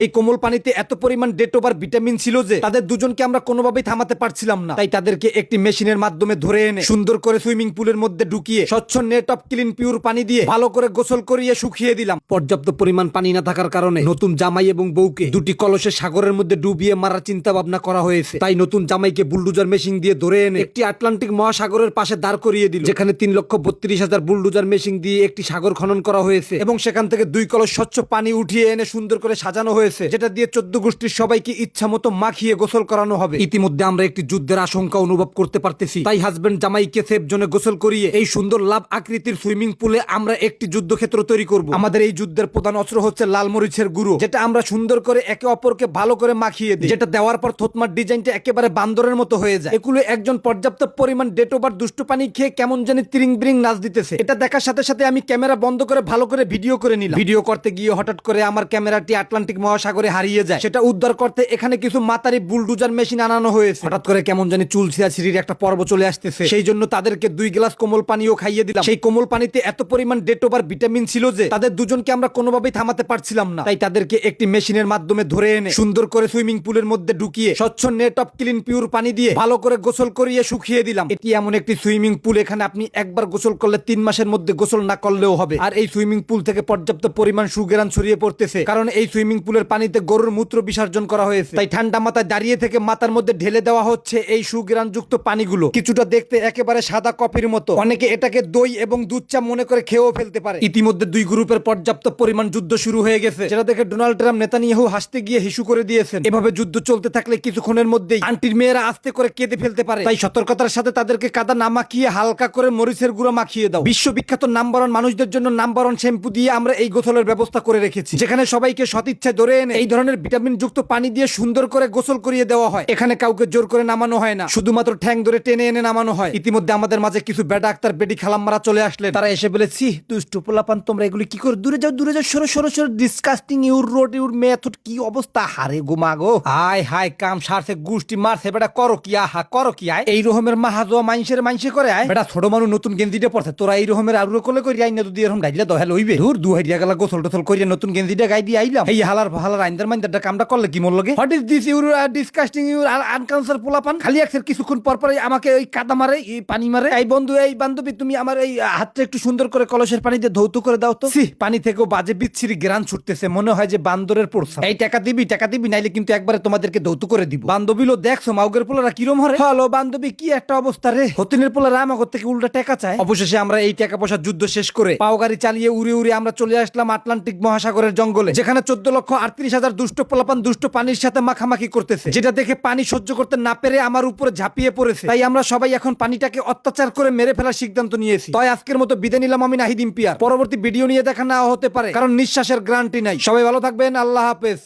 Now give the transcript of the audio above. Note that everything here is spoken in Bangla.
এই কোমল পানিতে এত পরিমাণ ডেটোবার ভিটামিন ছিল যে তাদের দুজনকে আমরা কোনোভাবেই থামাতে পারছিলাম না। তাই তাদেরকে একটি মেশিনের মাধ্যমে ধরে এনে সুন্দর করে সুইমিং পুলের মধ্যে ঢুকিয়ে স্বচ্ছ নেট অফ ক্লিন পিওর পানি দিয়ে ভালো করে গোসল করিয়ে শুকিয়ে দিলাম। পর্যাপ্ত পরিমাণ পানি না থাকার কারণে নতুন জামাই এবং বউকে দুটি কলসে সাগরের মধ্যে ডুবিয়ে মারার চিন্তা ভাবনা করা হয়েছে। তাই নতুন জামাইকে বুলডোজার মেশিন দিয়ে ধরে এনে একটি আটলান্টিক মহাসাগরের পাশে দাঁড় করিয়ে দিল, যেখানে 3,32,000 বুলডোজার মেশিন দিয়ে একটি সাগর খনন করা হয়েছে এবং সেখান থেকে 2 কলস স্বচ্ছ পানি উঠিয়ে এনে সুন্দর করে সাজানো হয়েছে, যেটা দিয়ে 14 গোষ্ঠীর সবাইকে ইচ্ছা মতো মাখিয়ে গোসল করানো হবে। ইতিমধ্যে আমরা একটি যুদ্ধের আশঙ্কা অনুভব করতে পারতেছি। তাই হাজবেন্ড জামাইকে সেফ জোনে গোসল করিয়ে এই সুন্দর লাভ আকৃতির সুইমিং পুলে আমরা একটি যুদ্ধক্ষেত্র তৈরি করব। আমাদের এই যুদ্ধের প্রধান অস্ত্র হচ্ছে লাল মরিচের গুঁড়ো, যেটা আমরা সুন্দর করে একে অপরকে ভালো করে মাখিয়ে দিই, যেটা দেওয়ার পর থতমার ডিজাইনটা একেবারে বান্দরের মতো হয়ে যায়। এগুলো একজন পর্যাপ্ত পরিমাণ ডেটোবার দুষ্ট পানি খেয়ে কেমন জানি তিরিং বিরিং নাচ দিতেছে। এটা দেখার সাথে সাথে আমি ক্যামেরা বন্ধ করে ভালো করে ভিডিও করে নিলাম। ভিডিও করতে গিয়ে হঠাৎ করে আমার ক্যামেরাটি আটলান্টিক মহাসাগরে হারিয়ে যায়। সেটা উদ্ধার করতে এখানে কিছু মাতারি বুলডোজার মেশিন আনানো হয়েছে। হঠাৎ করে কেমন জানি চুলছিয়া ছিঁড়ির একটা পর্ব চলে আসতেছে। সেই জন্য তাদেরকে 2 গ্লাস কোমল পানিও খাইয়ে দিলাম। সেই কোমল পানিতে এত পরিমাণ ডেটোবার ভিটামিন ছিল যে তাদের দুজনকে আমরা কোনোভাবেই থামাতে পারছিলাম না। তাই তাদেরকে একটি মেশিনের মাধ্যমে ধরে এনে সুন্দর করে সুইমিং পুলের মধ্যে ঢুকিয়ে স্বচ্ছ নেট অফ ক্লিন পিওর পানি দিয়ে ভালো করে গোসল করিয়ে শুকিয়ে দিলাম। এটি এমন একটি সুইমিং পুল, এখানে আপনি একবার গোসল করলে 3 মাসের মধ্যে গোসল না করলেও হবে। আর এই সুইমিং পুল থেকে পর্যাপ্ত পরিমাণ সুঘ্রাণ ছড়িয়ে পড়তেছে, কারণ এই সুইমিং পুলের পানিতে গরুর মূত্র বিসর্জন করা হয়েছে। তাই ঠান্ডা মাথায় দাঁড়িয়ে থেকে মাথার মধ্যে ঢেলে দেওয়া হচ্ছে এই সুঘ্রাণযুক্ত পানিগুলো। কিছুটা দেখতে একেবারে সাদা কফির মতো, অনেকে এটাকে দই এবং দুধ চা মনে করে খেয়েও ফেলতে পারে। ইতিমধ্যে 2 গ্রুপের পর্যাপ্ত পরিমাণ যুদ্ধ শুরু হয়ে গেছে, যেটা দেখে ডোনাল্ড ট্রাম্প নেতানিয়াহু হাসতে গিয়ে হিসু করে দিয়েছেন। এভাবে যুদ্ধ চলতে থাকলে কিছুক্ষণের মধ্যেই আন্টির মেয়েরা আস্তে করে কেঁদে ফেলতে পারে। তাই সতর্কতার সাথে তাদেরকে কাদা না মাখিয়ে হালকা করে মরিচের গুঁড়ো মাখিয়ে দাও। বিশ্ববিখ্যাত নাম্বার 1 মানুষদের জন্য নাম্বার 1 শ্যাম্পু দিয়ে আমরা এই গোসলের ব্যবস্থা করে রেখেছি, যেখানে সবাইকে সদিচ্ছায় ধরে এনে এই ধরনের ভিটামিন যুক্ত পানি দিয়ে সুন্দর করে গোসল করিয়ে দেওয়া হয়। এখানে কাউকে জোর করে নামানো হয় না, শুধুমাত্র ঠ্যাং ধরে টেনে এনে নামানো হয়। ইতিমধ্যে আমাদের মাঝে কিছু বেডা আক্তার বেডি খালাম্মারা চলে আসলেন। তারা এসে বলেছি, দুষ্টু পোলাপান তোমরা এগুলি কি করে, দূরে যাও দূরে যাও, সরো সরো সরো, disgusting your road your method, কি অবস্থা, হারে গোমা গো, হাই হাই কাম সারছে গুষ্টি মারছে বেটা, করো কি আহা করো কি আয়, এই রকমের মাহাজোয়া মাইনসে করে আয় বেটা। ছোট মানুষ নতুন গেঞ্জিটা পড়ছে, তোরা এই রকমের আরো কোলে করি আইনা যদি এরকম ডাইলে দহে লইবে, দূর দু হাইরিয়া গেলা গোসল টোসল করিয়া নতুন গেঞ্জিটা গাই দিয়ে আইলাম। এই হালার আইন্দার মাইন্দারটা কামটা করলে কি মোর লগে, what is this your disgusting your unconcern পোলাপান। খালি একসের কিছুক্ষণ পর পর আমাকে ওই কাদা মারে, এই পানি মারে। এই বন্ধু এই বান্ধবী, তুমি আমার এই হাতটা একটু সুন্দর করে কলসের পানি দিয়ে ধৌত করে দাও তো। পানি থেকেও বাজে বিচ্ছিরি গ্রান ছুটতেছে, মনে হয় যে বান্দরের পড়ছে। এই টাকা দিবি নাইলে কিন্তু একবারে তোমাদেরকে ধৌত করে দিব। বান্ধবী লো দেখছো মাউগের পোলারা কিরম হরে। হ্যালো বান্ধবী, কি একটা অবস্থা রে, হতিনের পোলারা আমাকে থেকে উল্টা টাকা চায়। অবশেষে আমরা এই টাকা পয়সার যুদ্ধ শেষ করে পাও গাড়ি চালিয়ে উড়ে উড়ে আমরা চলে আসলাম আটলান্টিক মহাসাগরের জঙ্গলে, যেখানে 14,38,000 দুষ্ট পোলাপান দুষ্ট পানির সাথে মাখামাখি করতেছে, যেটা দেখে পানি সহ্য করতে না পেরে আমার উপরে ঝাঁপিয়ে পড়েছে। তাই আমরা সবাই এখন পানিটাকে অত্যাচার করে মেরে ফেলার সিদ্ধান্ত নিয়েছি। তাই আজকের মতো বিদায় নিলাম আমি নাহিদ ইম্পিয়ার। পরবর্তী ভিডিও নিয়ে দেখা না হতে পারে, কারণ নিঃশ্বাসের গ্যারান্টি নাই। সবাই ভালো থাকবেন, আল্লাহ হাফেজ।